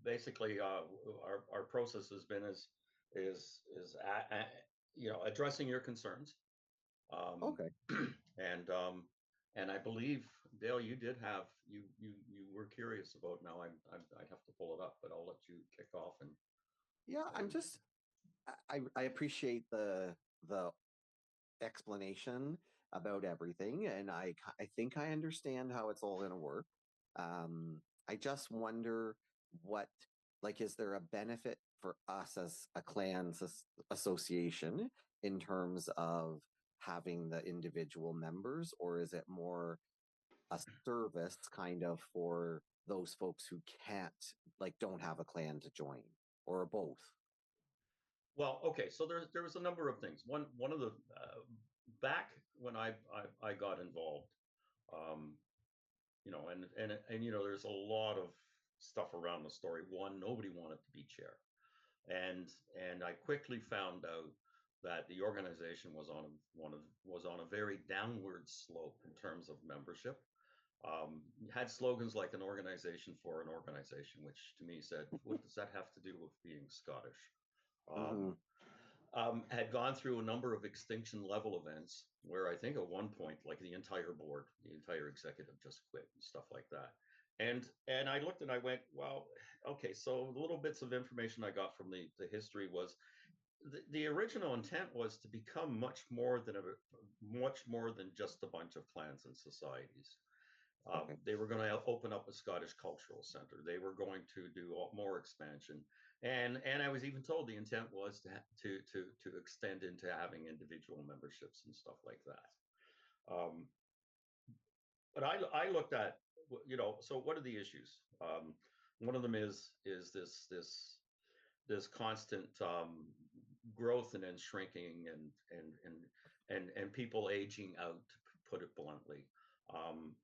basically our process has been addressing your concerns. Um, Okay. and and I believe, Dale, you did have you were curious about. Now I'd have to pull it up, but I'll let you kick off Yeah, I'm and just I appreciate the explanation about everything, and I think I understand how it's all going to work. I just wonder what like is there a benefit for us as a association in terms of having the individual members, or is it more a service kind of for those folks who can't like don't have a clan to join, or both? well, okay. So there was a number of things. One of the back when I got involved, um, there's a lot of stuff around the story. One, nobody wanted to be chair, and and I quickly found out that the organization was on a very downward slope in terms of membership. Had slogans like "an organization for an organization," which to me said, "What does that have to do with being Scottish?" Mm-hmm. Um, had gone through a number of extinction level events where I think at one point, like the entire board, the entire executive just quit and stuff like that. And I looked and I went, well, okay, so the little bits of information I got from the history was the original intent was to become much more than just a bunch of clans and societies. Okay. They were going to open up a Scottish cultural center. They were going to do more expansion, and I was even told the intent was to extend into having individual memberships and stuff like that. Um, but I looked at, so what are the issues? One of them is this constant growth and then shrinking and people aging out, to put it bluntly. Um,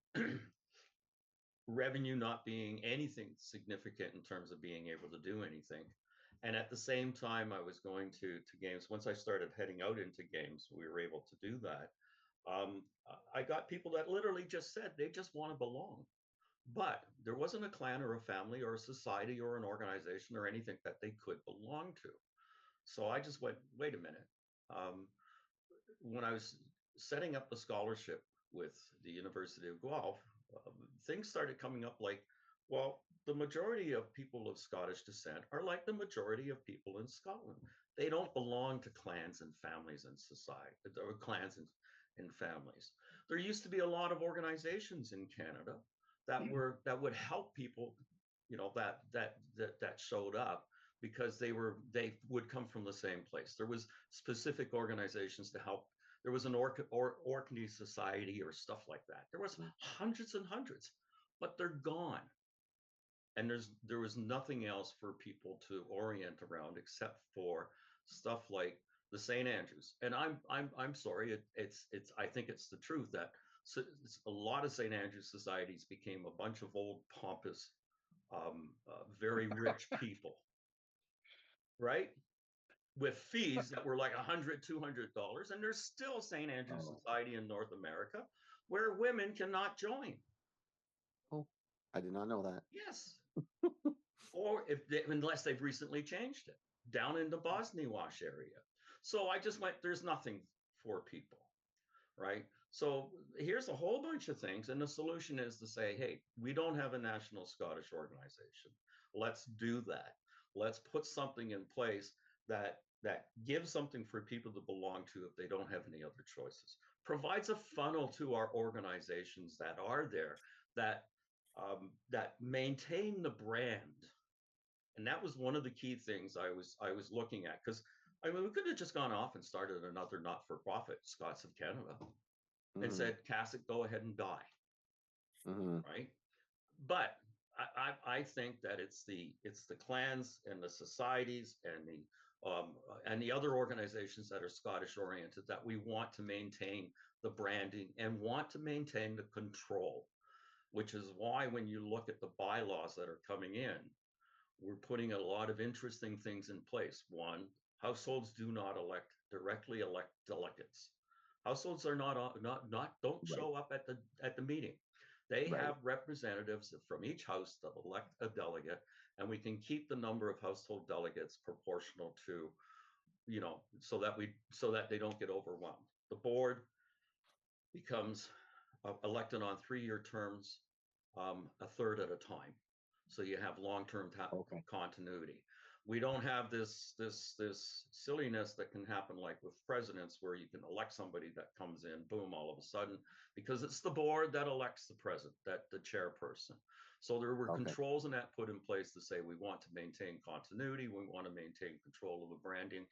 Revenue not being anything significant in terms of being able to do anything. And at the same time, I was going to games. Once I started heading out into games, we were able to do that. Um, I got people that literally just said they just want to belong, but there wasn't a clan or a family or a society or an organization or anything that they could belong to. So I just went, wait a minute. Um, when I was setting up the scholarship with the University of Guelph, um, things started coming up like, well, the majority of people of Scottish descent are like the majority of people in Scotland. They don't belong to clans and families and society, or clans and families. There used to be a lot of organizations in Canada that would help people, that showed up because they would come from the same place. There was specific organizations to help. There was an Orkney Society or stuff like that. There was hundreds and hundreds, but they're gone. And there was nothing else for people to orient around except for stuff like the St. Andrews. And I'm sorry, it's I think it's the truth that a lot of St. Andrews societies became a bunch of old pompous, very rich people, right? With fees that were like $100, $200, and there's still St. Andrew's Oh, Society in North America where women cannot join. oh, I did not know that. Yes, or unless they've recently changed it down in the Bosnia-Wash area. So I just went, there's nothing for people, right? So here's a whole bunch of things, and the solution is to say, hey, we don't have a national Scottish organization. Let's do that. Let's put something in place that gives something for people to belong to if they don't have any other choices. Provides a funnel to our organizations that are there that maintain the brand. And that was one of the key things I was looking at, because I mean we could have just gone off and started another not-for-profit, Scots of Canada, and Mm-hmm. said, Cassick, go ahead and die, Mm-hmm. right? But I think that it's the clans and the societies and the other organizations that are Scottish oriented that we want to maintain the branding and want to maintain the control, which is why when you look at the bylaws that are coming in, we're putting a lot of interesting things in place. One, households do not directly elect delegates. Households are not don't Right. show up at the meeting. They Right. have representatives from each house that elect a delegate, and we can keep the number of household delegates proportional to, so that they don't get overwhelmed. The board becomes elected on 3-year terms, a third at a time. So you have long-term Okay. continuity. We don't have this silliness that can happen like with presidents, where you can elect somebody that comes in, boom, all of a sudden, because it's the board that elects the president, that the chairperson. So there were Okay. controls in that put in place to say we want to maintain continuity, we want to maintain control of the branding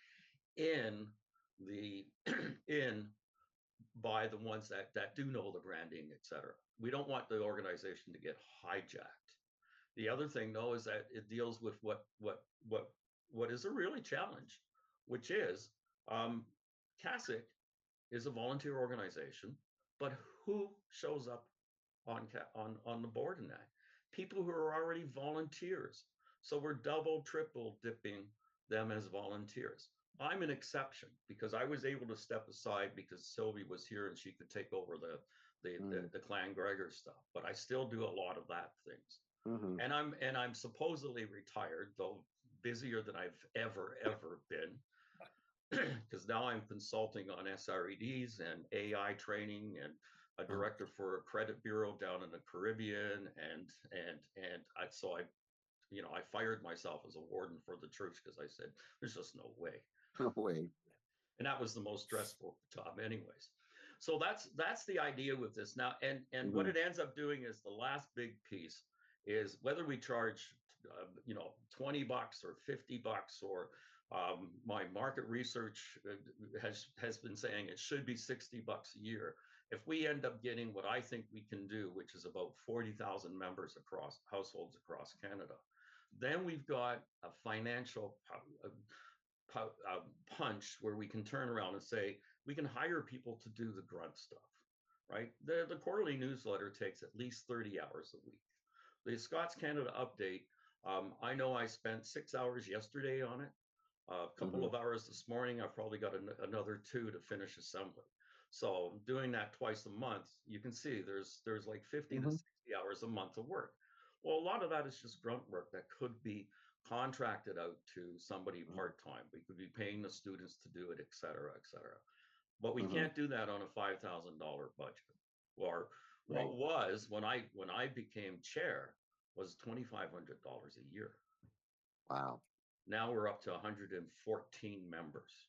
in the in by the ones that do know the branding, et cetera. We don't want the organization to get hijacked. The other thing, though, is that it deals with what is a really challenge, which is um, CASIC is a volunteer organization, but who shows up on the board in that? People who are already volunteers. So we're double, triple dipping them as volunteers. I'm an exception because I was able to step aside because Sylvie was here and she could take over the Clan Gregor stuff. But I still do a lot of that things. Mm-hmm. And I'm supposedly retired, though busier than I've ever been, because now I'm consulting on SREDs and AI training and a director for a credit bureau down in the Caribbean, so I fired myself as a warden for the church because I said there's just no way. No way. And that was the most stressful job anyways. So that's the idea with this now. And what Mm-hmm. it ends up doing is the last big piece is whether we charge 20 bucks or 50 bucks, or my market research has been saying it should be 60 bucks a year. If we end up getting what I think we can do, which is about 40,000 members across households across Canada, then we've got a financial punch where we can turn around and say we can hire people to do the grunt stuff, right? The quarterly newsletter takes at least 30 hours a week. The Scots Canada update, I know I spent 6 hours yesterday on it, a couple of hours this morning. I've probably got another 2 to finish assembly. So doing that twice a month, you can see there's like 50 to 60 hours a month of work. Well, a lot of that is just grunt work that could be contracted out to somebody part-time. We could be paying the students to do it, et cetera, et cetera. But we can't do that on a $5,000 budget. Or Right. what was when I became chair was $2,500 a year. Wow. Now we're up to 114 members.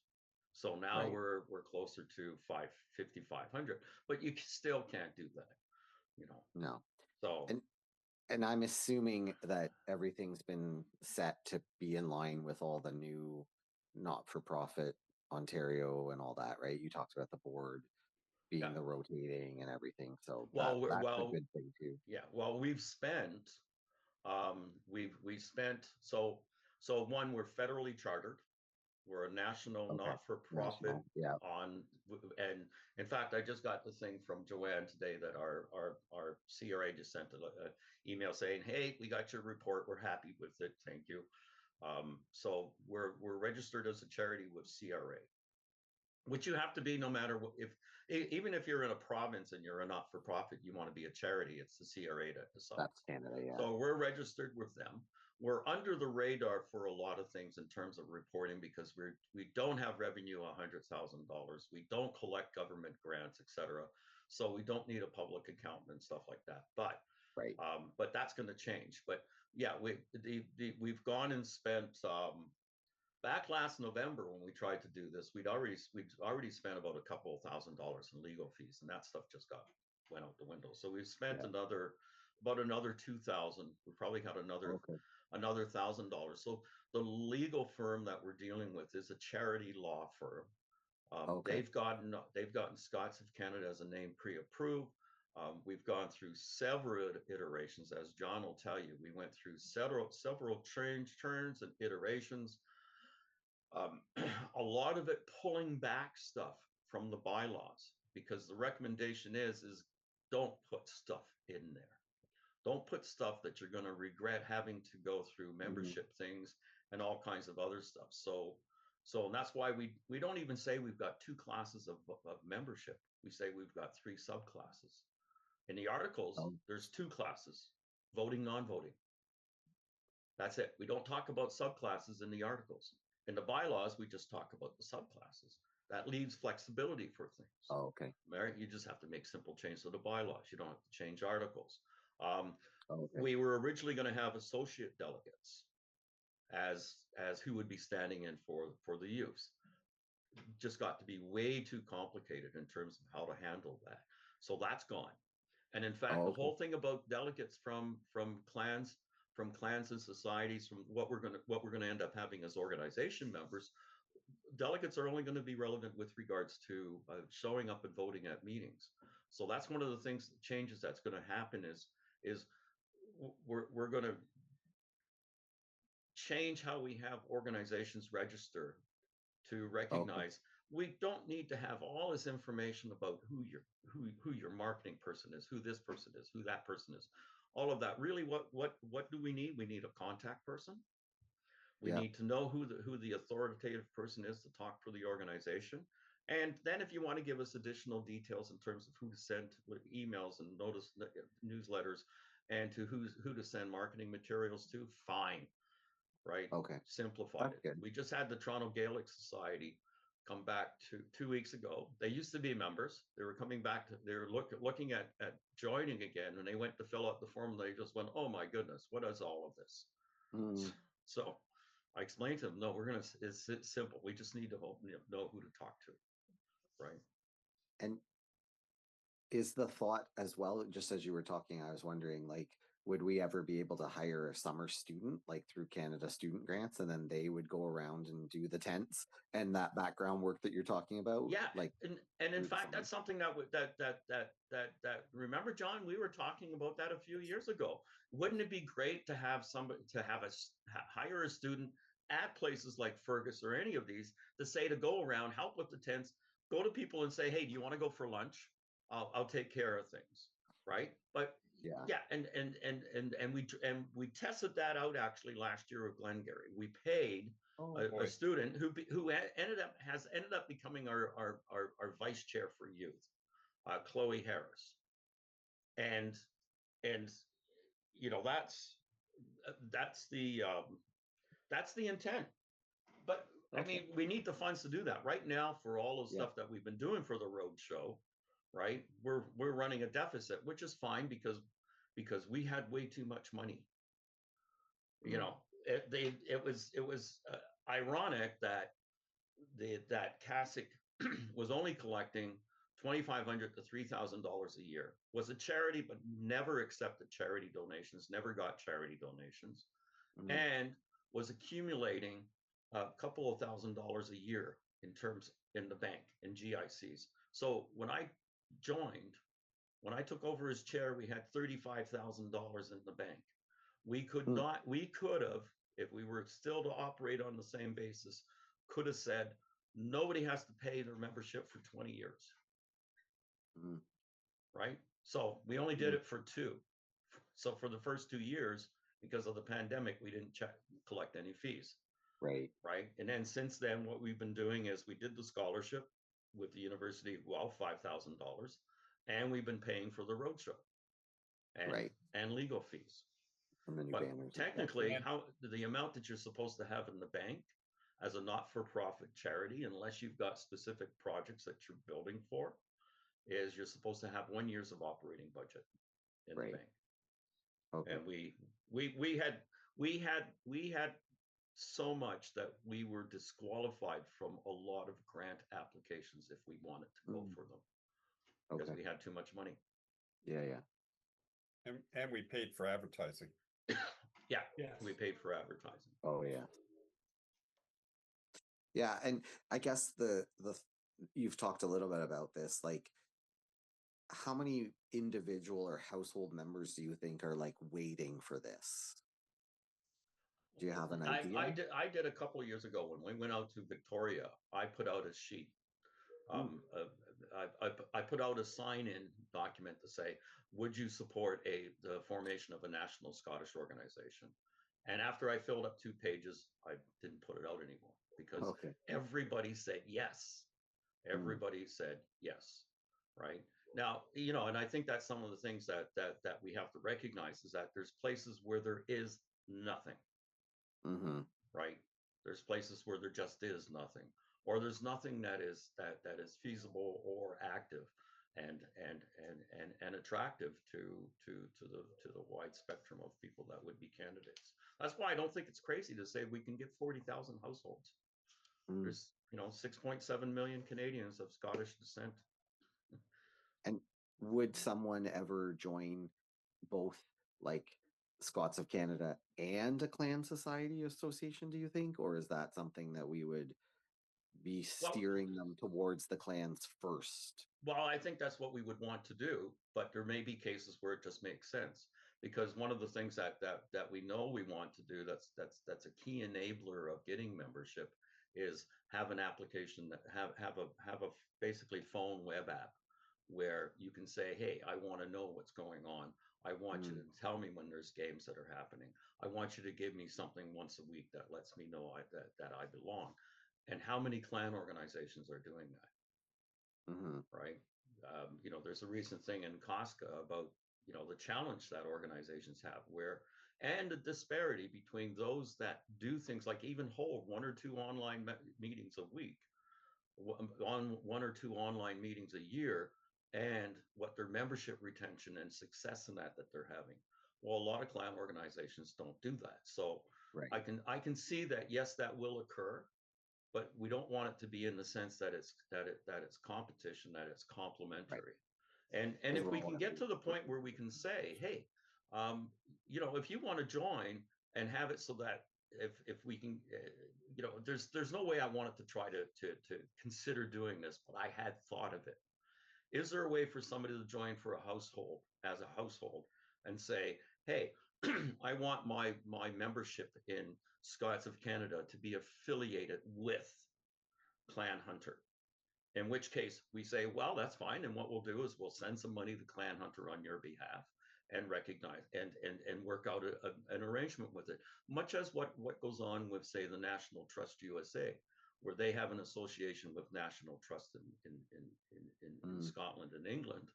So now Right. we're closer to 5,500, but you still can't do that, you know. No. So And I'm assuming that everything's been set to be in line with all the new not-for-profit Ontario and all that, right? You talked about the board being yeah, the rotating and everything, so well, that's a good thing too. yeah, well, we spent so one, we're federally chartered. We're a national Okay. not-for-profit National. Yeah. and in fact, I just got the thing from Joanne today that our CRA just sent an email saying, "Hey, we got your report. We're happy with it. Thank you." So we're registered as a charity with CRA, which you have to be no matter what. Even if you're in a province and you're a not-for-profit, you want to be a charity. It's the CRA that decides. That's Canada, yeah. So we're registered with them. We're under the radar for a lot of things in terms of reporting because we don't have revenue $100,000. We don't collect government grants, et cetera. So we don't need a public accountant and stuff like that. Right. But that's going to change. But yeah, we've gone and spent back last November when we tried to do this. We'd already spent about a couple of $1,000s in legal fees, and that stuff just went out the window. So we've spent about another 2,000. We probably got another $1,000. So the legal firm that we're dealing with is a charity law firm. They've gotten Scots of Canada as a name pre-approved. We've gone through several iterations, as John will tell you. We went through several turns and iterations. A lot of it pulling back stuff from the bylaws because the recommendation is don't put stuff in there. Don't put stuff that you're going to regret having to go through membership things and all kinds of other stuff. So that's why we don't even say we've got 2 classes of membership. We say we've got 3 subclasses. In the articles, Oh, there's two classes: voting, non-voting. That's it. We don't talk about subclasses in the articles. In the bylaws, we just talk about the subclasses. That leaves flexibility for things. okay. Right? You just have to make simple changes to the bylaws. You don't have to change articles. Um, Okay. we were originally going to have associate delegates as who would be standing in for the youths. Just got to be way too complicated in terms of how to handle that. So that's gone. And in fact, Oh, the okay. whole thing about delegates from clans and societies, from what we're gonna end up having as organization members, delegates are only going to be relevant with regards to showing up and voting at meetings. So that's one of the things changes that's going to happen is we're going to change how we have organizations register to Okay. recognize we don't need to have all this information about who your marketing person is, who this person is, who that person is, all of that. Really, what do we need? We need a contact person. We Yeah. need to know who the authoritative person is to talk for the organization. And then if you want to give us additional details in terms of who to send emails and notice newsletters and to who to send marketing materials to, fine, right? Okay. Simplified That's it. good. We just had the Toronto Gaelic Society come back 2 weeks ago. They used to be members. They were coming back to, they were looking at joining again, and they went to fill out the form. They just went, oh my goodness, what is all of this? Mm. So I explained to them, no, it's simple. We just need to know who to talk to, right? And is the thought as well, just as you were talking, I was wondering, like, would we ever be able to hire a summer student, like through Canada Student Grants, and then they would go around and do the tents and that background work that you're talking about, Yeah, like and in through the fact, summer? that's something that remember, John, we were talking about that a few years ago. Wouldn't it be great to have somebody to have hire a student at places like Fergus or any of these to say to go around, help with the tents, go to people and say, hey, do you want to go for lunch? I'll take care of things, right? But Yeah. yeah, and we tested that out actually last year with Glengarry. We paid Oh a boy. student who ended up becoming our vice chair for youth, Chloe Harris, and and that's that's the intent. But I Okay. mean, we need the funds to do that right now for all the Yeah. stuff that we've been doing for the road show, right? We're running a deficit, which is fine because we had way too much money. You Mm. know, it was ironic that that CASIC was only collecting $2,500 to $3,000 a year. Was a charity, but never accepted charity donations, never got charity donations, Mm. and was accumulating a couple of $1,000s a year in the bank in GICs. So joined, when I took over as chair, we had $35,000 in the bank. We Mm. could have, if we were still to operate on the same basis, could have said nobody has to pay their membership for 20 years, Mm. right? So we only did Mm. it for 2. So for the first 2 years, because of the pandemic, we didn't collect any fees, Right. right? And then since then, what we've been doing is we did the scholarship with the university, well, $5,000, and we've been paying for the roadshow and Right. and legal fees. From the new But banners and stuff. technically, And how the amount that you're supposed to have in the bank as a not-for-profit charity, unless you've got specific projects that you're building for, is you're supposed to have 1 year's of operating budget in the Right. bank. Okay. And we had so much that we were disqualified from a lot of grant applications if we wanted to go Mm. for them because Okay. we had too much money. Yeah. Yeah. and we paid for advertising. Yeah, Yes. we paid for advertising. Oh yeah. Yeah, and I guess you've talked a little bit about this, like how many individual or household members do you think are like waiting for this? Do you have an idea? I did a couple of years ago when we went out to Victoria. I put out a sheet. Mm. I put out a sign-in document to say, would you support the formation of a national Scottish organization? And after I filled up 2 pages, I didn't put it out anymore because Okay. everybody said yes. Mm. Everybody said yes, right? Now, and I think that's some of the things that we have to recognize is that there's places where there is nothing, Mm-hmm. right? There's places where there just is nothing, or there's nothing that is feasible or active and attractive to the wide spectrum of people that would be candidates. That's why I don't think it's crazy to say we can get 40,000 households. Mm. There's 6.7 million Canadians of Scottish descent. And would someone ever join both, like, Scots of Canada and a Clan Society Association, do you think? Or is that something that we would be Well, steering them towards the clans first? Well, I think that's what we would want to do, but there may be cases where it just makes sense because one of the things that we know we want to do that's a key enabler of getting membership is have an application that have a basically phone web app where you can say, hey, I want to know what's going on. I want you Mm. to tell me when there's games that are happening. I want you to give me something once a week that lets me know that I belong. And how many clan organizations are doing that? Mm-hmm. Right? There's a recent thing in Casca about the challenge that organizations have, and the disparity between those that do things like even hold one or two online meetings a week, on one or two online meetings a year, and what their membership retention and success in that they're having. Well, a lot of clan organizations don't do that. So Right. I can see that, yes, that will occur, but we don't want it to be in the sense that it's competition, that it's Right. complementary. And Because if we're we all can going to get be to the point working where we together. can say, hey, if you want to join and have it so that if we can, there's no way I wanted to try to consider doing this, but I had thought of it. Is there a way for somebody to join for a household as a household and say, hey, I want my membership in Scots of Canada to be affiliated with Clan Hunter? In which case we say, well, that's fine. And what we'll do is we'll send some money to Clan Hunter on your behalf and recognize and work out an arrangement with it, much as what goes on with, say, the National Trust USA, where they have an association with National Trust in Mm. Scotland and England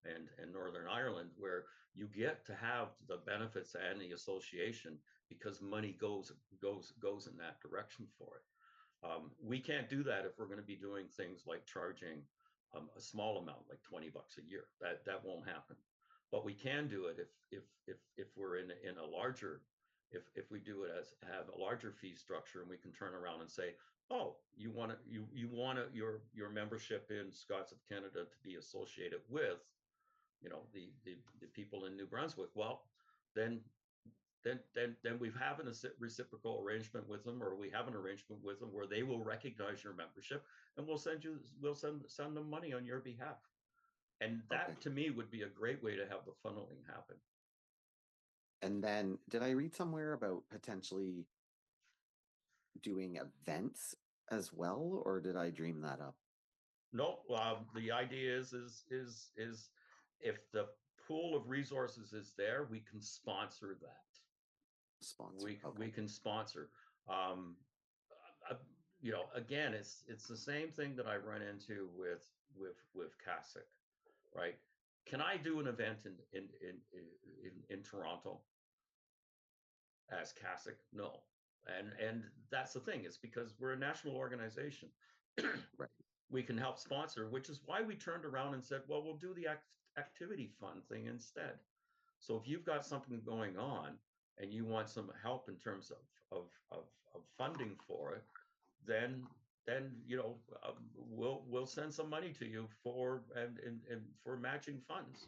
and Northern Ireland, where you get to have the benefits and the association because money goes in that direction for it. We can't do that if we're going to be doing things like charging a small amount, like $20 a year. That won't happen. But we can do it if we're in a larger, if we do it as have a larger fee structure, and we can turn around and say, oh, your membership in Scots of Canada to be associated with the people in New Brunswick. Well, then then we have a reciprocal arrangement with them, or we have an arrangement with them where they will recognize your membership, and we'll send them money on your behalf. And Okay. that to me would be a great way to have the funneling happen. And then did I read somewhere about potentially doing events as well, or did I dream that up? No, the idea is if the pool of resources is there, we can sponsor that. Sponsor. We Okay. can sponsor. Um, Again, it's the same thing that I run into with CASIC, right? Can I do an event in Toronto as CASIC? No. And that's the thing. It's because we're a national organization. Right. We can help sponsor, which is why we turned around and said, well, we'll do the activity fund thing instead. So if you've got something going on and you want some help in terms of funding for it, then we'll send some money to you and for matching funds.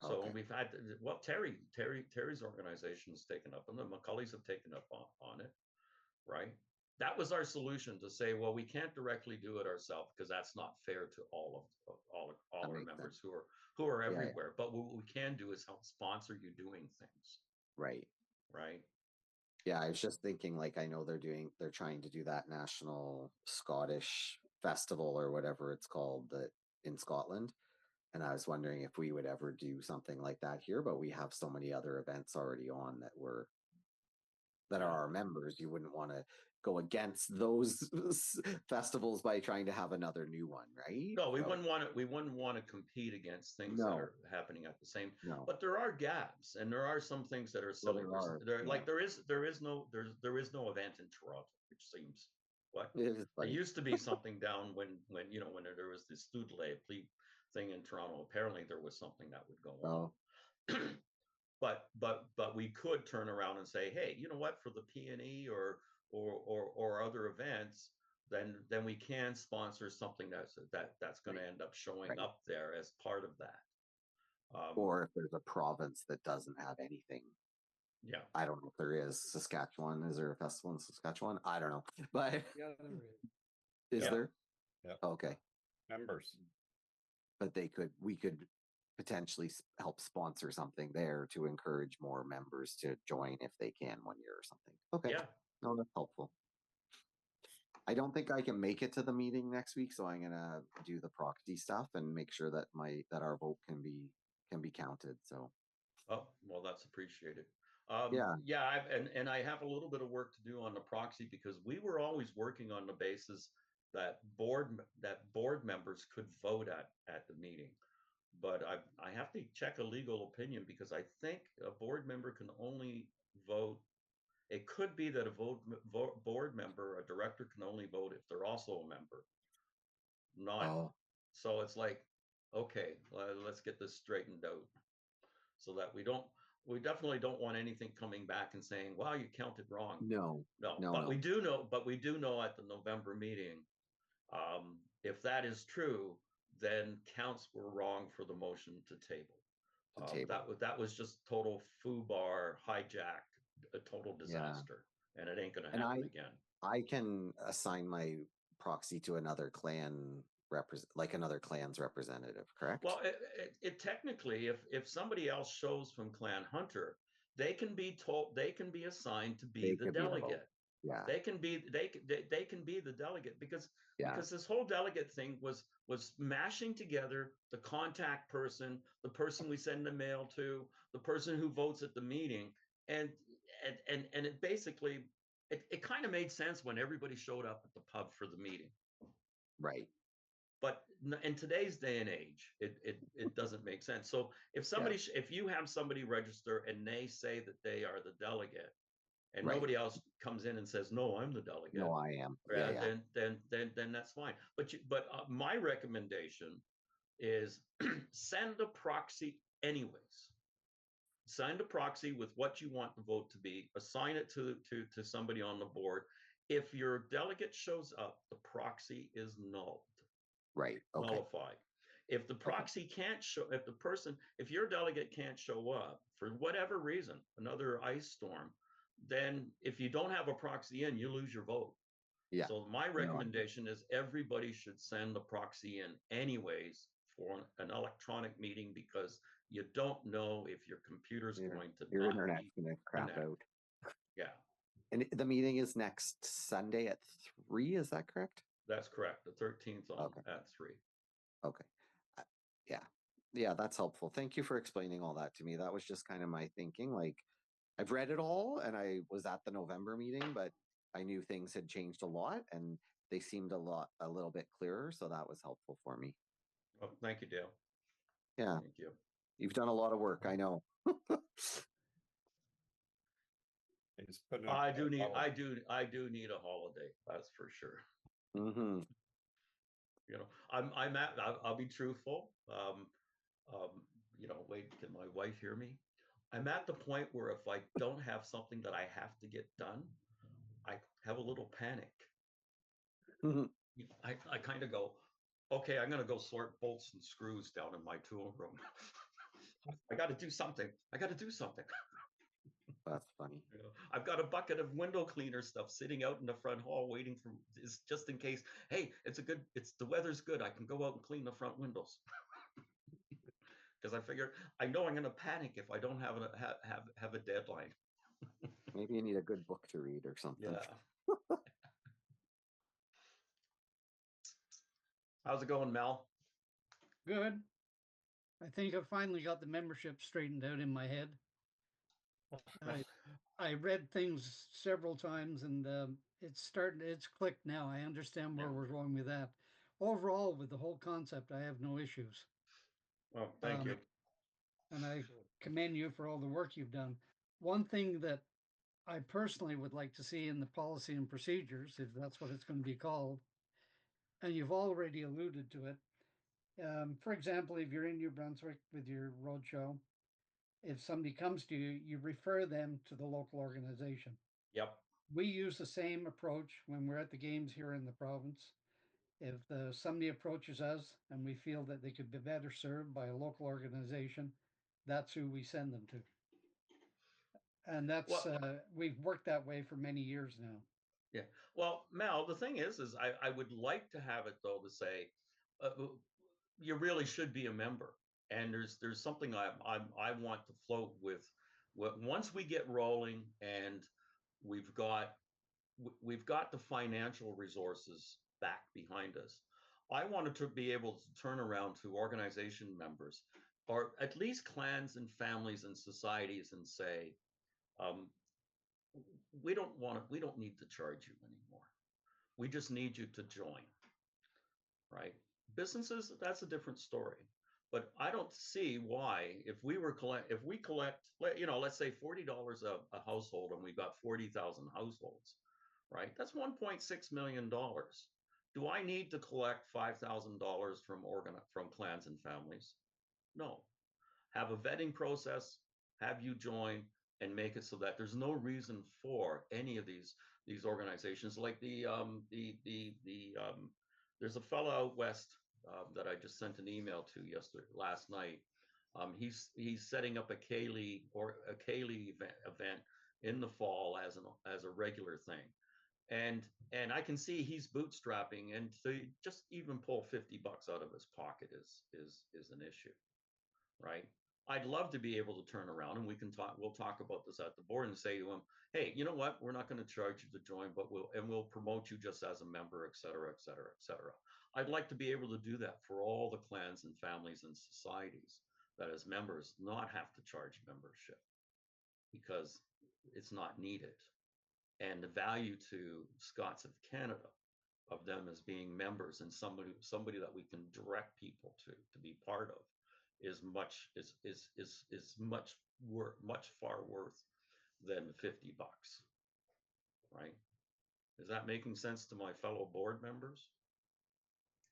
So Okay. we've had, well, Terry's organization has taken up, and the McCulleys have taken up on it, right? That was our solution to say, well, we can't directly do it ourselves because that's not fair to all That our makes sense. members who are Yeah. Yeah. everywhere. But what we can do is help sponsor you doing things, Right. right? Yeah, I was just thinking, like, I know they're trying to do that National Scottish Festival or whatever it's called that in Scotland. And I was wondering if we would ever do something like that here, but we have so many other events already on that we're that Yeah. are our members. You wouldn't want to go against those festivals by trying to have another new one, right? No, we So, wouldn't want to. We wouldn't want to compete against things that No. are happening at the same. no. But there are gaps, and there are some things that are Well, silly. there are, There, yeah. like there is no event in Toronto, which seems what It is there funny. used to be something down when there was this Stoodley thing in Toronto. Apparently, there was something that would go on. Oh, But we could turn around and say, hey, you know what, for the P&E or other events, then we can sponsor something that's going to end up showing Right. up there as part of that. or if there's a province that doesn't have anything. Yeah. I don't know if there is. Saskatchewan, is there a festival in Saskatchewan? I don't know, but Yeah, there is. is Yeah. there? Yeah. Okay, Members. but we could potentially help sponsor something there to encourage more members to join if they can one year or something. Okay, Yeah. no, that's helpful. I don't think I can make it to the meeting next week, so I'm gonna do the proxy stuff and make sure that our vote can be counted. So Oh, well, that's appreciated. Yeah. Yeah, and I have a little bit of work to do on the proxy because we were always working on the basis that board members could vote at the meeting. But I have to check a legal opinion because I think a board member can only vote. It could be that a board member, a director, can only vote if they're also a member. Not oh so it's like, okay, let's get this straightened out so that we definitely don't want anything coming back and saying, wow, you counted wrong. no, No, no, but no. we do know at the November meeting, if that is true, then counts were wrong for the motion to table. To table. That was just total foobar hijack, a total Yeah. disaster, and it ain't going to And happen again. I can assign my proxy to another clan like another clan's representative, correct? Well, it technically, if somebody else shows from Clan Hunter, they can be assigned to be They the could be the vote. delegate. Yeah, They can be the delegate because yeah, this whole delegate thing was mashing together the contact person, the person we send the mail to, the person who votes at the meeting, and it basically it kind of made sense when everybody showed up at the pub for the meeting. right. But in today's day and age, it doesn't make sense. So if somebody if you have somebody register and they say that they are the delegate, and Right. nobody else comes in and says, no, I'm the delegate. No, I am. Yeah, Then that's fine. But my recommendation is send a proxy anyways. Send a proxy with what you want the vote to be. Assign it to somebody on the board. If your delegate shows up, the proxy is nulled. Right. Okay. Nullified. If the proxy can't show, if your delegate can't show up for whatever reason, another ice storm, then if you don't have a proxy in, you lose your vote. Yeah. So my recommendation is everybody should send the proxy in anyways for an electronic meeting because you don't know if your computer's going to Your not internet's be gonna crap connected. out. Yeah, And the meeting is next Sunday at 3. Is that correct? that's correct. The 13th at 3. Okay. Yeah, that's helpful. Thank you for explaining all that to me. That was just kind of my thinking. Like, I've read it all and I was at the November meeting, but I knew things had changed a lot and they seemed a little bit clearer. So that was helpful for me. Oh, thank you, Dale. Yeah. Thank you. You've done a lot of work, I know. He's putting I up do a need holiday. I do need a holiday. That's for sure. Mm-hmm. You know, I'll be truthful. Wait, can my wife hear me? I'm at the point where if I don't have something that I have to get done, I have a little panic. Mhm. I kind of go, okay, I'm going to go sort bolts and screws down in my tool room. I got to do something. That's funny. You know, I've got a bucket of window cleaner stuff sitting out in the front hall waiting for just in case. Hey, the weather's good. I can go out and clean the front windows. Because I figure I know I'm going to panic if I don't have a deadline. Maybe you need a good book to read or something. Yeah. How's it going, Mel? Good. I think I finally got the membership straightened out in my head. I read things several times, and it's clicked now. I understand where Yeah. we're going with that. Overall, with the whole concept, I have no issues. Well, thank you. And I commend you for all the work you've done. One thing that I personally would like to see in the policy and procedures, if that's what it's going to be called, and you've already alluded to it. For example, if you're in New Brunswick with your roadshow, if somebody comes to you, you refer them to the local organization. Yep. We use the same approach when we're at the games here in the province. If somebody approaches us and we feel that they could be better served by a local organization, that's who we send them to. And that's Well, we've worked that way for many years now. yeah. Well, Mel, the thing is I would like to have it though to say, uh, you really should be a member. And there's something I want to float with. Once we get rolling and we've got we've got the financial resources back behind us, I wanted to be able to turn around to organization members or at least clans and families and societies and say, um, we don't need to charge you anymore. We just need you to join, right? Businesses, that's a different story. But I don't see why, if we collect, let's say $40 a household, and we've got 40,000 households, right? That's $1.6 million. Do I need to collect $5,000 from clans and families? No. Have a vetting process, have you join, and make it so that there's no reason for any of these organizations like there's a fellow out west that I just sent an email to last night. He's setting up a Kaylee event in the fall as a regular thing, and I can see he's bootstrapping, and to just even pull $50 out of his pocket is an issue, right? I'd love to be able to turn around, and we'll talk about this at the board and say to him, hey, you know what? We're not going to charge you to join, but we'll promote you just as a member, et cetera, et cetera, et cetera. I'd like to be able to do that for all the clans and families and societies that as members not have to charge membership because it's not needed. And the value to Scots of Canada of them as being members and somebody that we can direct people to be part of is much far worth than $50, right? Is that making sense to my fellow board members?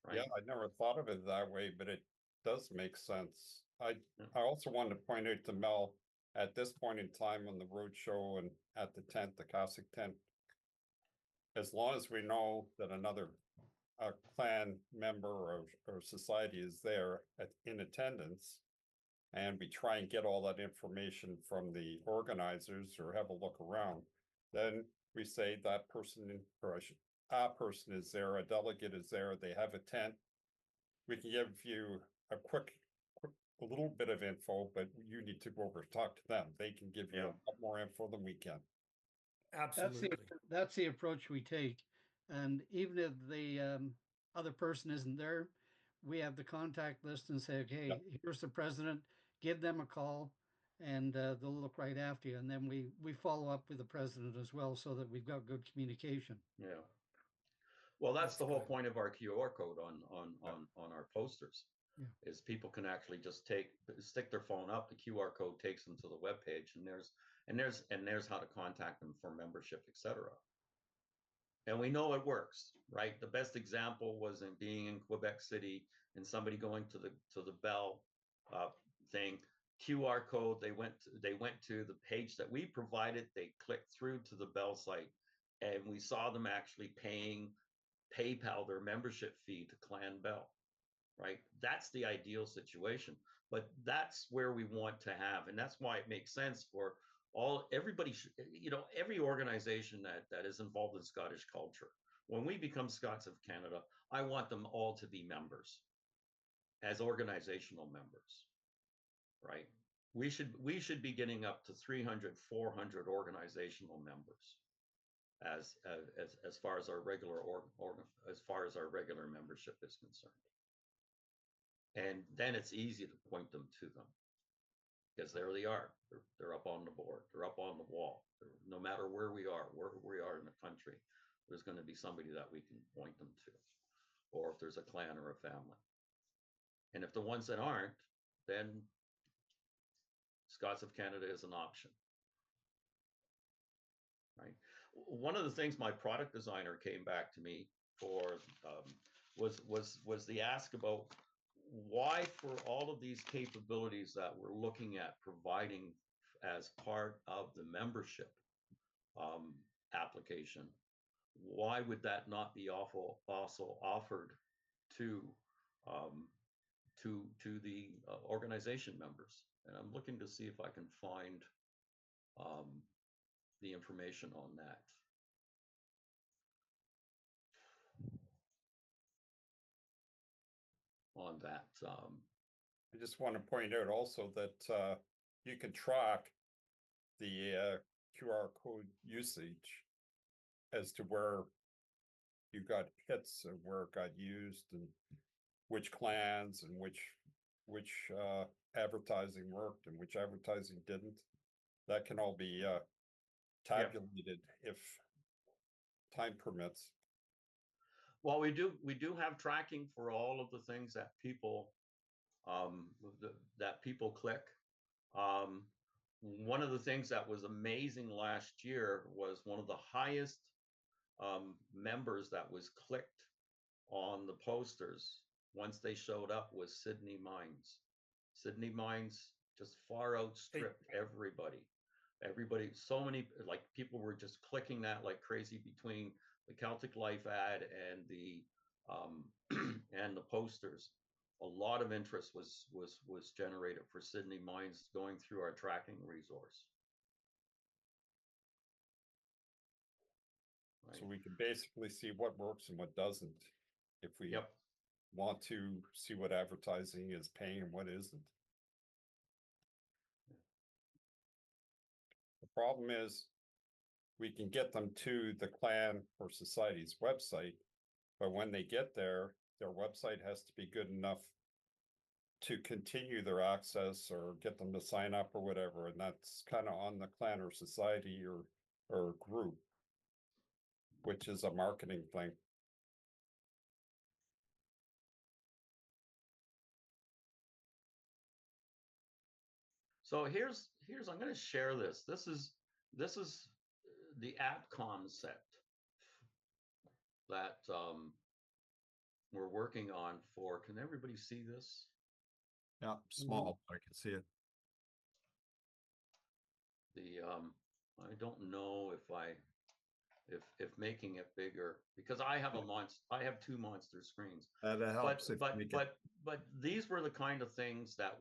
Right? Yeah, I never thought of it that way, but it does make sense. I also wanted to point out to Mel, at this point in time on the road show and at the tent, the Cossack tent, as long as we know that another clan member or society is there in attendance, and we try and get all that information from the organizers or have a look around, then we say that person, or a person is there, a delegate is there, they have a tent. We can give you a little bit of info, but you need to go over and talk to them. They can give you a lot more info than we can. Absolutely. That's the approach we take. And even if the other person isn't there, we have the contact list and say, okay, Yep. here's the president, give them a call, and they'll look right after you. And then we follow up with the president as well so that we've got good communication. Yeah. Well, that's the whole good. point of our QR code on our posters. Yeah. Is people can actually just stick their phone up, the QR code takes them to the web page, and there's how to contact them for membership, etc. And we know it works, right? The best example was in being in Quebec City and somebody going to the Bell thing, QR code. They went to the page that we provided. They clicked through to the Bell site, and we saw them actually paying PayPal their membership fee to Clan Bell, right? That's the ideal situation, but that's where we want to have, and that's why it makes sense for everybody, every organization that is involved in Scottish culture. When we become Scots of Canada, I want them all to be members as organizational members, right? We should be getting up to 300, 400 organizational members as far as our regular membership is concerned. And then it's easy to point them to them. because there they are. They're up on the board. They're up on the wall. No matter where we are in the country, there's going to be somebody that we can point them to, or if there's a clan or a family. And if the ones that aren't, then Scots of Canada is an option. Right. One of the things my product designer came back to me for was the ask about why, for all of these capabilities that we're looking at providing as part of the membership application, why would that not be also offered to the organization members? And I'm looking to see if I can find the information on that. I just want to point out also that you can track the QR code usage as to where you got hits and where it got used and which clans and which advertising worked and which advertising didn't. That can all be tabulated if time permits. Well, we do have tracking for all of the things that people click. One of the things that was amazing last year was one of the highest members that was clicked on the posters once they showed up was Sydney Mines. Sydney Mines just far outstripped everybody. So many, like, people were just clicking that like crazy between the Celtic Life ad and the and the posters. A lot of interest was generated for Sydney Mines going through our tracking resource. Right. So we can basically see what works and what doesn't if we want to see what advertising is paying and what isn't. The problem is we can get them to the clan or society's website, but when they get there, their website has to be good enough to continue their access or get them to sign up or whatever. And that's kind of on the clan or society or group, which is a marketing thing. So here's I'm going to share this. This is the app concept that we're working on for. Can everybody see this? Yeah, small. I can see it. The I don't know if making it bigger, because I have I have two monster screens. That helps. But these were the kind of things that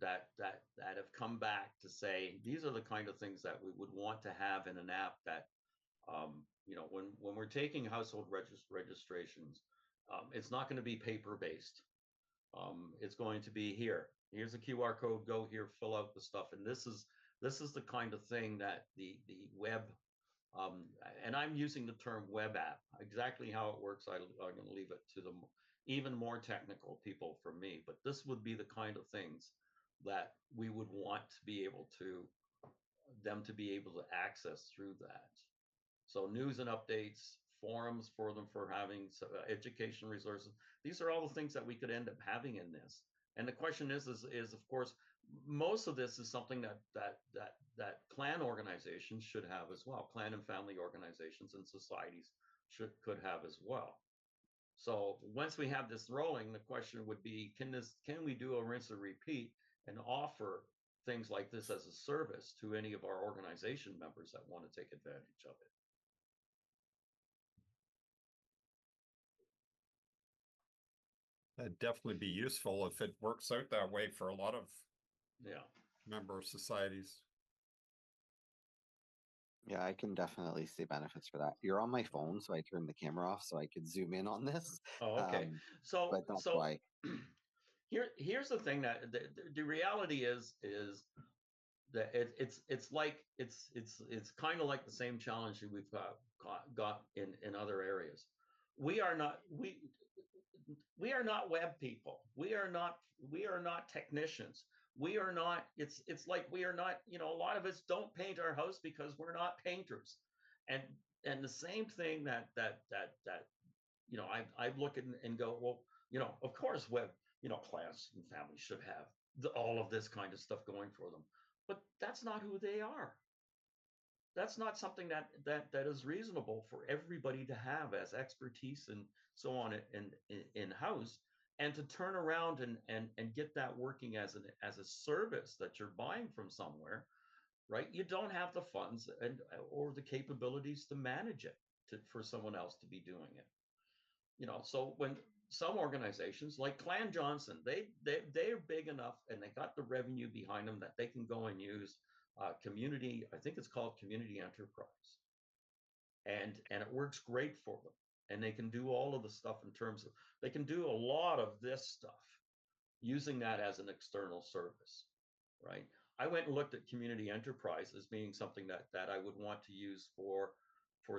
have come back to say these are the kind of things that we would want to have in an app that when we're taking household registrations, it's not going to be paper based. It's going to be here's a QR code, go here, fill out the stuff. And this is the kind of thing that the web, and I'm using the term web app. Exactly how it works, I'm going to leave it to the even more technical people from me. But this would be the kind of things that we would want to be able to access through that. So news and updates, forums for them for having education resources. These are all the things that we could end up having in this. And the question is of course, most of this is something that clan organizations should have as well. Clan and family organizations and societies could have as well. So once we have this rolling, the question would be, can we do a rinse and repeat and offer things like this as a service to any of our organization members that want to take advantage of it? That'd definitely be useful if it works out that way for a lot of member societies. Yeah, I can definitely see benefits for that. You're on my phone, so I turned the camera off so I could zoom in on this. Oh, okay. But that's why. Here's the thing that the reality is that it's kind of like the same challenge that we've got in other areas. We are not web people. We are not technicians. We are not, it's like we are not, you know, a lot of us don't paint our house because we're not painters. And and the same thing that you know, I look and go, well, you know, of course web, you know, clans and families should have all of this kind of stuff going for them. But that's not who they are. That's not something that is reasonable for everybody to have as expertise and so on in house, and to turn around and get that working as a service that you're buying from somewhere, right? You don't have the funds and or the capabilities to manage it for someone else to be doing it. You know, so when some organizations like Clan Johnson, they're big enough and they got the revenue behind them that they can go and use community. I think it's called community enterprise, and it works great for them. And they can do all of the stuff in terms of they can do a lot of this stuff using that as an external service, right? I went and looked at community enterprise as being something that I would want to use for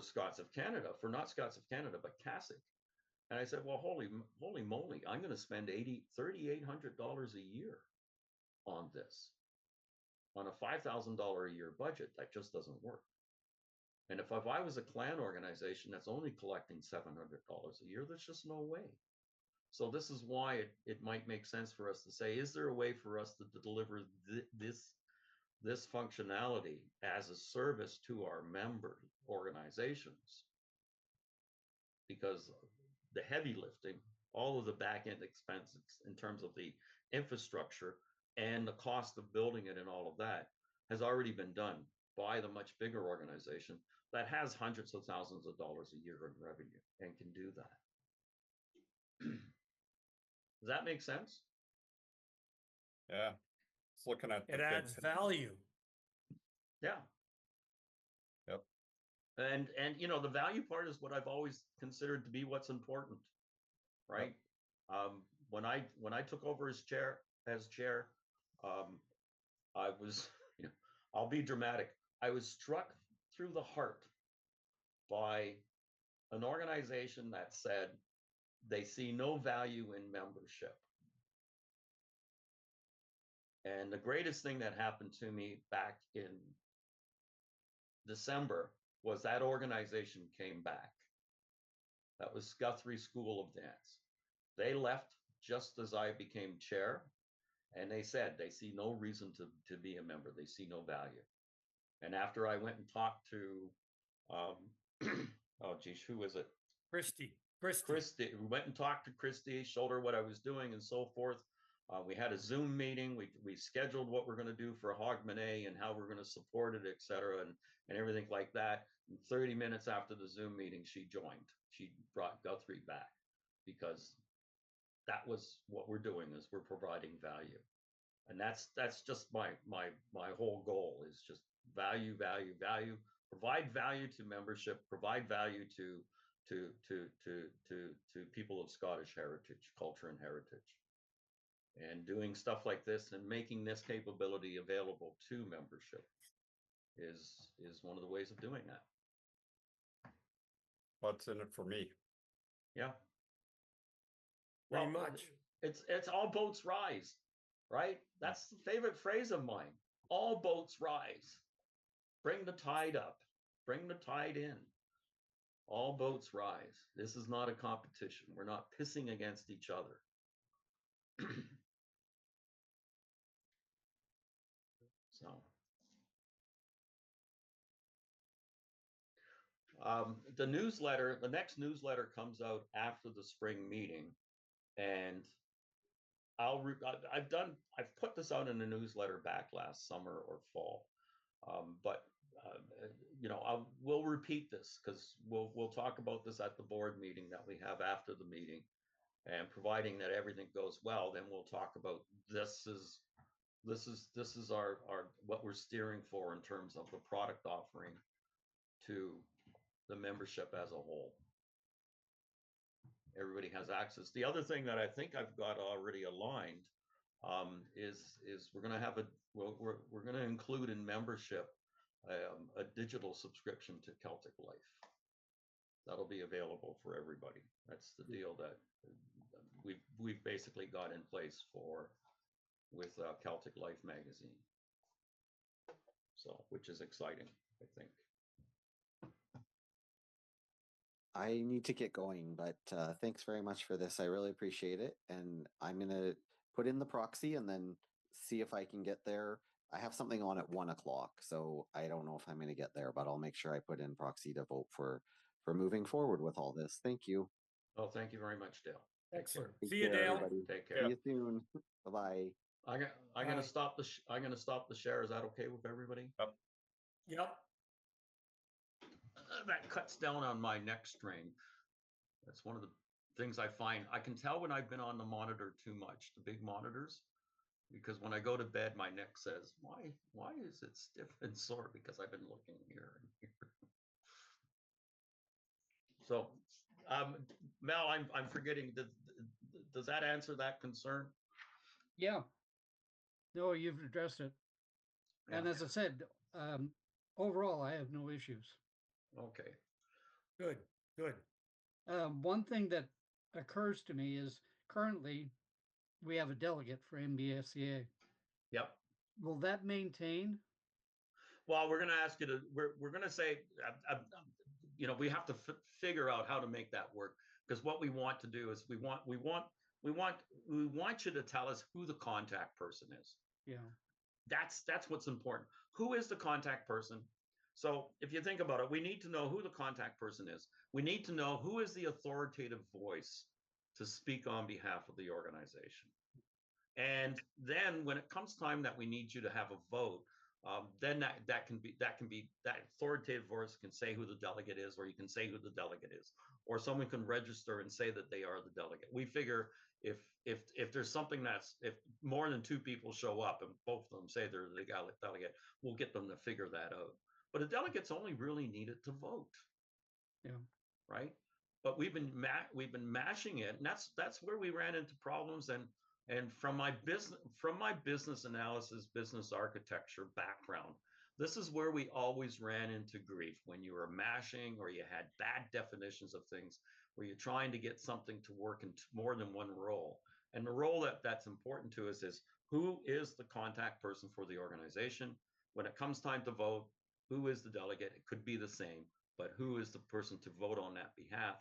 Scots of Canada, for not Scots of Canada, but CASIC. And I said, well, holy moly, I'm going to spend $3,800 a year on this, on a $5,000 a year budget. That just doesn't work. And if I was a clan organization that's only collecting $700 a year, there's just no way. So this is why it might make sense for us to say, is there a way for us to deliver this functionality as a service to our member organizations? Because the heavy lifting, all of the back end expenses in terms of the infrastructure and the cost of building it and all of that has already been done by the much bigger organization that has hundreds of thousands of dollars a year in revenue and can do that. Does that make sense? Yeah. It's looking at the It big adds picture. value. Yeah. Yep. And you know, the value part is what I've always considered to be what's important, right? Yep. When I took over as chair, I was, you know, I'll be dramatic. I was struck through the heart by an organization that said they see no value in membership. And the greatest thing that happened to me back in December was that organization came back. That was Guthrie School of Dance. They left just as I became chair, and they said they see no reason to be a member. They see no value. And after I went and talked to, oh geez, who is it? Christy. We went and talked to Christy, showed her what I was doing and so forth. We had a Zoom meeting. We scheduled what we're going to do for Hogmanay and how we're going to support it, et cetera, and everything like that. And 30 minutes after the Zoom meeting, she joined. She brought Guthrie back because that was what we're doing, is we're providing value. And that's just my whole goal, is just value, provide value to membership, provide value to people of Scottish heritage, culture and heritage. And doing stuff like this and making this capability available to membership is one of the ways of doing that. What's in it for me? Yeah. Pretty much. It's all boats rise, right? That's the favorite phrase of mine. All boats rise. Bring the tide up. Bring the tide in. All boats rise. This is not a competition. We're not pissing against each other. So, the next newsletter comes out after the spring meeting, and I've put this out in a newsletter back last summer or fall, but you know, we'll repeat this because we'll talk about this at the board meeting that we have after the meeting, and providing that everything goes well, then we'll talk about this is our what we're steering for in terms of the product offering to the membership as a whole. Everybody has access. The other thing that I think I've got already aligned is we're going to have we're going to include in membership a digital subscription to Celtic Life. That'll be available for everybody. That's the deal that we've basically got in place for with Celtic Life magazine. So, which is exciting, I think. I need to get going, but thanks very much for this. I really appreciate it. And I'm going to put in the proxy and then see if I can get there. I have something on at 1 o'clock, so I don't know if I'm going to get there, but I'll make sure I put in proxy to vote for moving forward with all this. Thank you. Oh, thank you very much, Dale. Excellent. Take See you, care, Dale. everybody. Take See care. you soon. Bye-bye. I'm gonna Bye. stop the I'm gonna stop the share. Is that okay with everybody? Yep. That cuts down on my neck strain. That's one of the things I find. I can tell when I've been on the monitor too much, the big monitors, because when I go to bed, my neck says, why is it stiff and sore? Because I've been looking here and here. So, Mel, I'm forgetting. Does that answer that concern? Yeah. No, you've addressed it. And Yeah. as I said, overall, I have no issues. Okay. Good. Good. One thing that occurs to me is currently we have a delegate for MBSCA. Yep. Will that maintain? Well, we're going to ask you to. We're going to say, we have to figure out how to make that work, because what we want to do is we want you to tell us who the contact person is. Yeah. That's what's important. Who is the contact person? So if you think about it, we need to know who the contact person is. We need to know who is the authoritative voice to speak on behalf of the organization. And then when it comes time that we need you to have a vote, then that authoritative voice can say who the delegate is, or you can say who the delegate is, or someone can register and say that they are the delegate. We figure if there's something if more than 2 people show up and both of them say they're the delegate, we'll get them to figure that out. But a delegate's only really needed to vote. Yeah. Right. But we've been mashing it, and that's where we ran into problems. And from my business analysis, business architecture background, this is where we always ran into grief, when you were mashing or you had bad definitions of things, where you're trying to get something to work in more than one role. And the role that's important to us is, who is the contact person for the organization? When it comes time to vote, who is the delegate? It could be the same, but who is the person to vote on that behalf?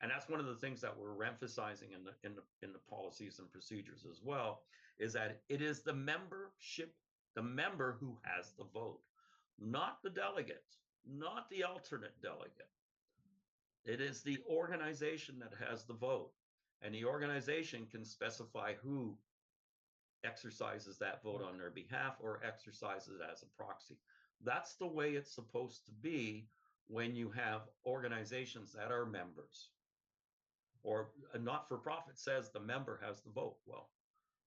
And that's one of the things that we're emphasizing in the policies and procedures as well, is that it is the member who has the vote, not the delegate, not the alternate delegate. It is the organization that has the vote, and the organization can specify who exercises that vote on their behalf or exercises it as a proxy. That's the way it's supposed to be when you have organizations that are members. Or a not-for-profit says the member has the vote. Well,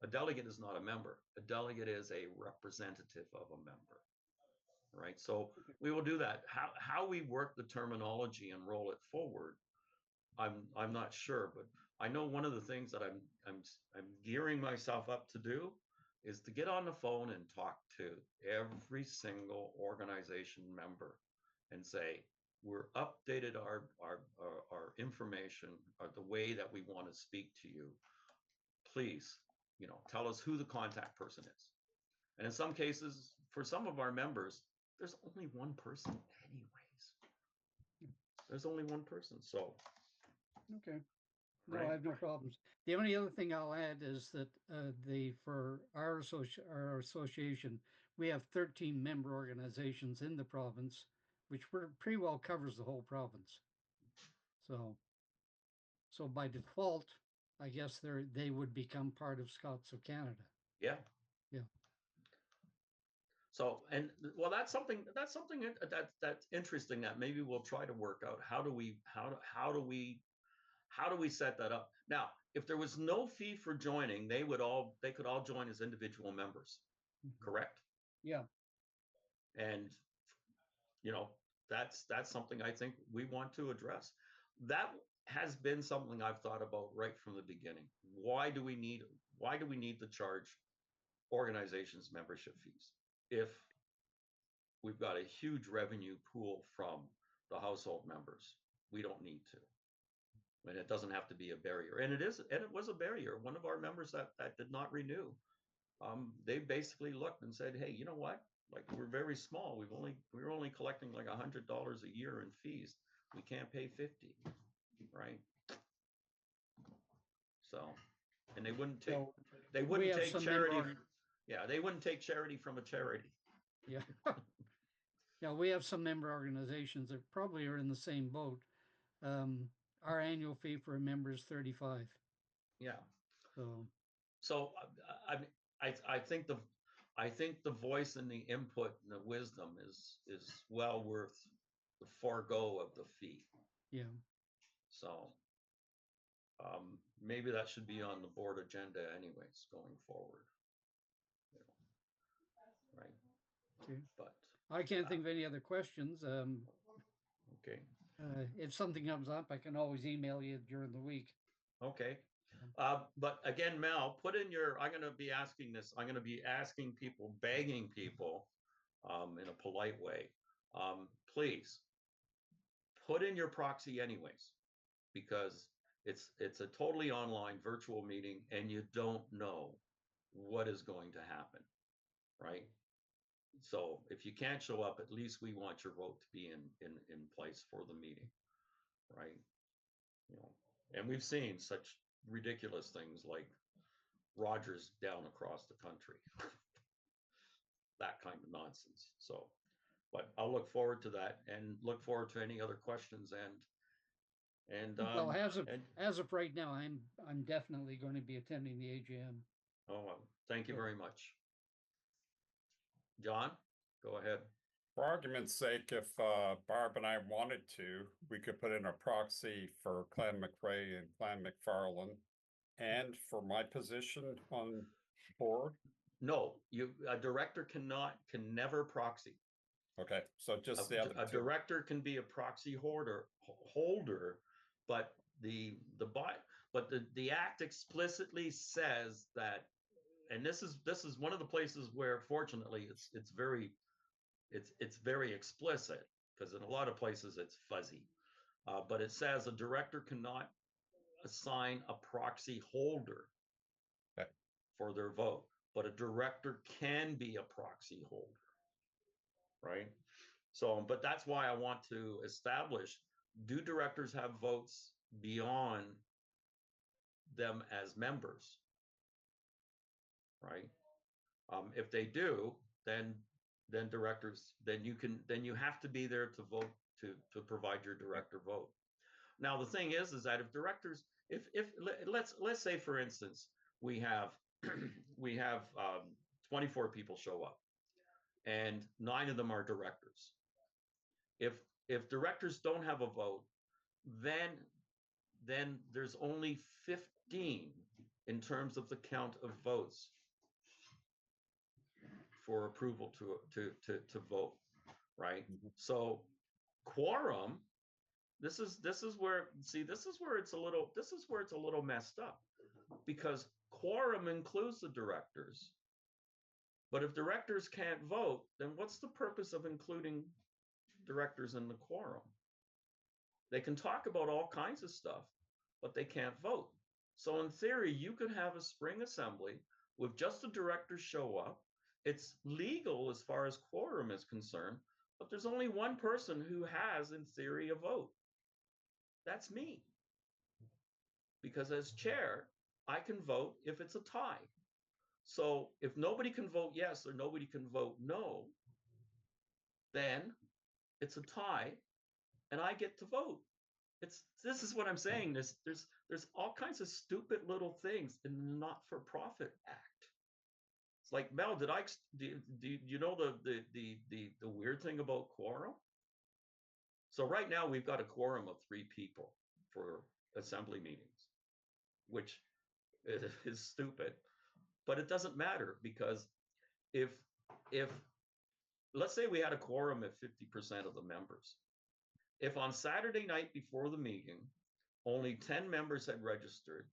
a delegate is not a member. A delegate is a representative of a member, right? So we will do that. How we work the terminology and roll it forward, I'm not sure, but I know one of the things that I'm gearing myself up to do is to get on the phone and talk to every single organization member and say, we're updated our information, or the way that we want to speak to you. Please, tell us who the contact person is. And in some cases, for some of our members, there's only one person anyways. There's only one person. So, Okay. No, right? I have no problems. The only other thing I'll add is that for our association, we have 13 member organizations in the province, which pretty well covers the whole province. So by default, I guess they would become part of Scots of Canada. Yeah. Yeah. So, and well, that's something that's interesting, that maybe we'll try to work out. How do we set that up? Now, if there was no fee for joining, they could all join as individual members, correct? Yeah. And that's something I think we want to address. That has been something I've thought about right from the beginning. Why do we need to charge organizations membership fees if we've got a huge revenue pool from the household members? We don't need to. And it doesn't have to be a barrier. And it was a barrier. One of our members that did not renew they basically looked and said, hey, you know what? Like, we're very small. We're only collecting like $100 a year in fees. We can't pay 50, right? So, and they wouldn't take, So they we wouldn't have take some charity. member, Yeah, they wouldn't take charity from a charity. yeah. Yeah, we have some member organizations that probably are in the same boat. Um, our annual fee for a member is 35. Yeah. So, So I think the voice and the input and the wisdom is well worth the forego of the fee. yeah. So maybe that should be on the board agenda anyways going forward. You know, right. Okay. But I can't think of any other questions. okay. If something comes up, I can always email you during the week. Okay. But again, Mel, I'm going to be asking this. I'm going to be asking people, begging people in a polite way. Please put in your proxy anyways, because it's a totally online virtual meeting and you don't know what is going to happen, right? So if you can't show up, at least we want your vote to be in place for the meeting, right? You know, and we've seen such ridiculous things like Rogers down across the country, that kind of nonsense. So, but I'll look forward to that and look forward to any other questions Well, and as of right now, I'm definitely going to be attending the AGM. thank you very much. John, go ahead. For argument's sake, if Barb and I wanted to, we could put in a proxy for Clan McRae and Clan McFarland, and for my position on board. No, a director can never proxy. Okay, so just the other A two. director can be a proxy holder, but the act explicitly says that, and this is one of the places where fortunately it's very explicit, because in a lot of places it's fuzzy, but it says a director cannot assign a proxy holder for their vote, but a director can be a proxy holder, right? So, but that's why I want to establish, do directors have votes beyond them as members, right? If they do, then directors, then you have to be there to vote, to provide your director vote. Now, the thing is that if directors, if let's say, for instance, we have 24 people show up and 9 of them are directors. If directors don't have a vote, then there's only 15 in terms of the count of votes for approval to vote, right? So quorum, this is where it's a little messed up, because quorum includes the directors. But if directors can't vote, then what's the purpose of including directors in the quorum? They can talk about all kinds of stuff, but they can't vote. So in theory, you could have a spring assembly with just the directors show up. It's legal as far as quorum is concerned, but there's only one person who has, in theory, a vote. That's me. Because as chair, I can vote if it's a tie. So if nobody can vote yes or nobody can vote no, then it's a tie and I get to vote. This is what I'm saying. There's all kinds of stupid little things in the Not-for-Profit Act. It's like, Mel, do you know the weird thing about quorum? So right now we've got a quorum of 3 people for assembly meetings, which is stupid, but it doesn't matter, because if let's say we had a quorum of 50% of the members. If on Saturday night before the meeting, only 10 members had registered,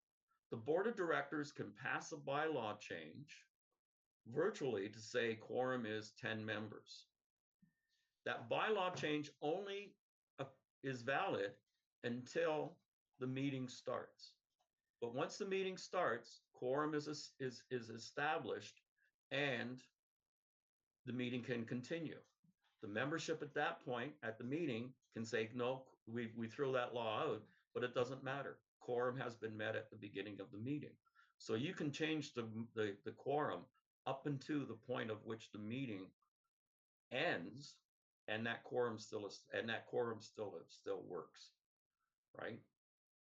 the board of directors can pass a bylaw change virtually to say quorum is 10 members. That bylaw change only is valid until the meeting starts. But once the meeting starts, quorum is established, and the meeting can continue. The membership at that point, at the meeting, can say, no, we throw that law out, but it doesn't matter. Quorum has been met at the beginning of the meeting. So you can change the quorum up until the point of which the meeting ends, and that quorum still works, right?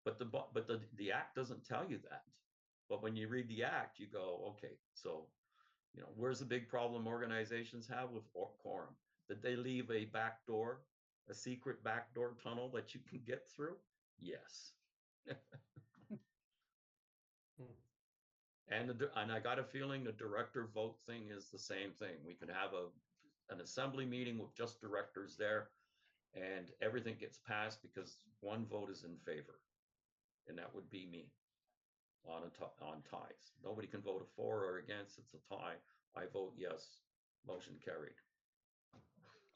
But the act doesn't tell you that. But when you read the act, you go, okay, so where's the big problem organizations have with quorum? Did they leave a back door, a secret backdoor tunnel that you can get through? Yes. And I got a feeling the director vote thing is the same thing. We could have an assembly meeting with just directors there, and everything gets passed because one vote is in favor, and that would be me on ties. Nobody can vote for or against. It's a tie. I vote yes. Motion carried.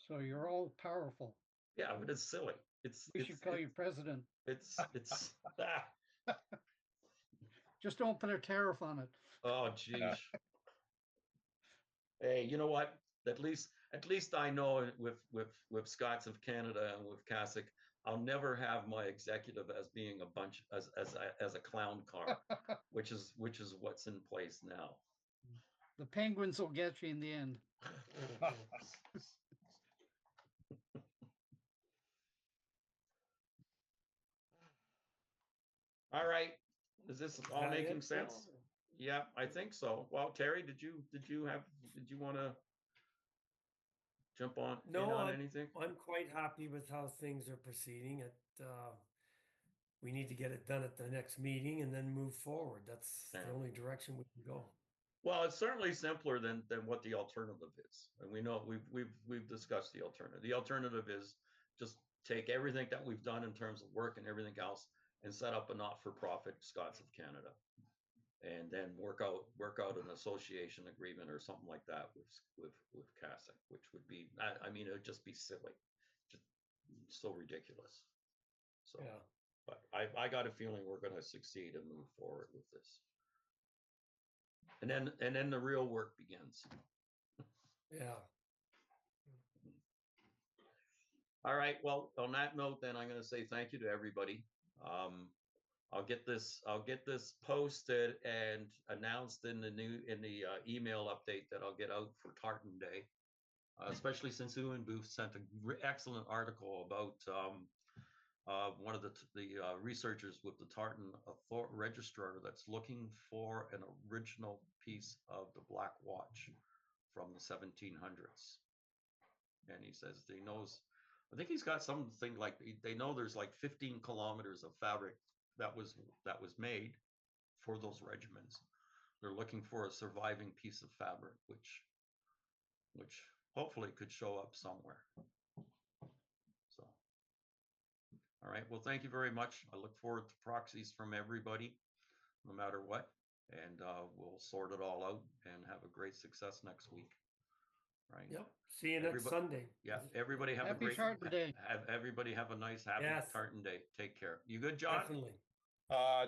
So you're all powerful. Yeah, but it's silly. We should call you president. It's Just don't put a tariff on it. oh geez. Hey, you know what? At least I know with Scots of Canada and with CASIC, I'll never have my executive as being a bunch as a clown car, which is what's in place now. The penguins will get you in the end. All right. Is this all that making it? sense? Yeah, I think so. Well, Terry, did you want to jump on No, in on anything? I'm quite happy with how things are proceeding. We need to get it done at the next meeting and then move forward. That's Yeah. the only direction we can go. Well, it's certainly simpler than what the alternative is, and we know we've discussed the alternative. The alternative is just take everything that we've done in terms of work and everything else, and set up a not-for-profit Scots of Canada, and then work out an association agreement or something like that with CASIC, which would be, I mean, it would just be silly, just so ridiculous. So, Yeah. but I got a feeling we're going to succeed and move forward with this. And then the real work begins. Yeah. All right. Well, on that note, then I'm going to say thank you to everybody. I'll get this posted and announced in the email update that I'll get out for Tartan Day, especially since Ewan Booth sent an excellent article about one of the researchers with the Tartan Registrar that's looking for an original piece of the Black Watch from the 1700s. And he says he knows, I think he's got something like, they know there's like 15 kilometers of fabric that was made for those regiments. They're looking for a surviving piece of fabric, which hopefully could show up somewhere. So. All right. Well, thank you very much. I look forward to proxies from everybody, no matter what, and we'll sort it all out and have a great success next week. Right. Yep. See you next Sunday. Yeah. Everybody have Happy a great Tartan Day. Everybody have a nice, happy Yes. Tartan Day. Take care. You good, John? Definitely.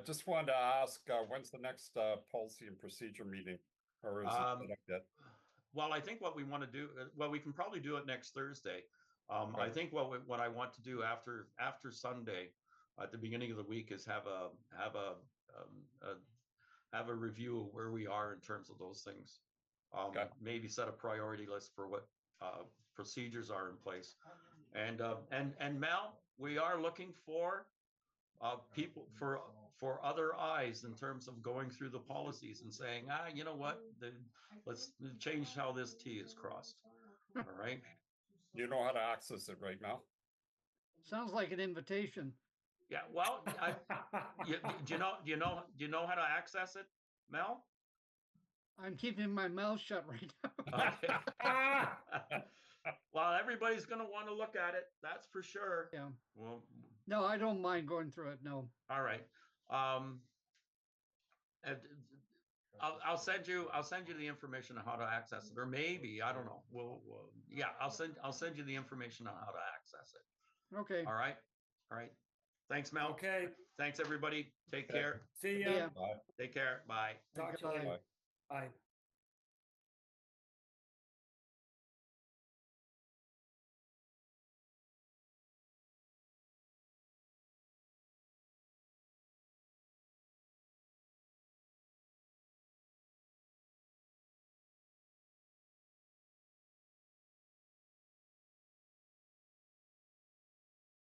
Just wanted to ask, when's the next policy and procedure meeting, or is it set up yet? Well, I think what we want to do, well, we can probably do it next Thursday. I think what I want to do after Sunday, at the beginning of the week, is have a review of where we are in terms of those things. Okay. Maybe set a priority list for what procedures are in place. And Mel, we are looking for people for other eyes in terms of going through the policies and saying, you know what, let's change how this T is crossed. All right. You know how to access it right now? Sounds like an invitation. Yeah. Well, do you know how to access it, Mel? I'm keeping my mouth shut right now. Okay. Well, everybody's going to want to look at it. That's for sure. Yeah. Well, No, I don't mind going through it. No. all right. And I'll send you the information on how to access it, or maybe, I don't know. Yeah, I'll send you the information on how to access it. Okay. All right. All right. Thanks, Mel. Okay. Thanks, everybody. Take Okay. care. See ya. Yeah. Bye. Take care. Bye. Talk to you Goodbye. later. Bye.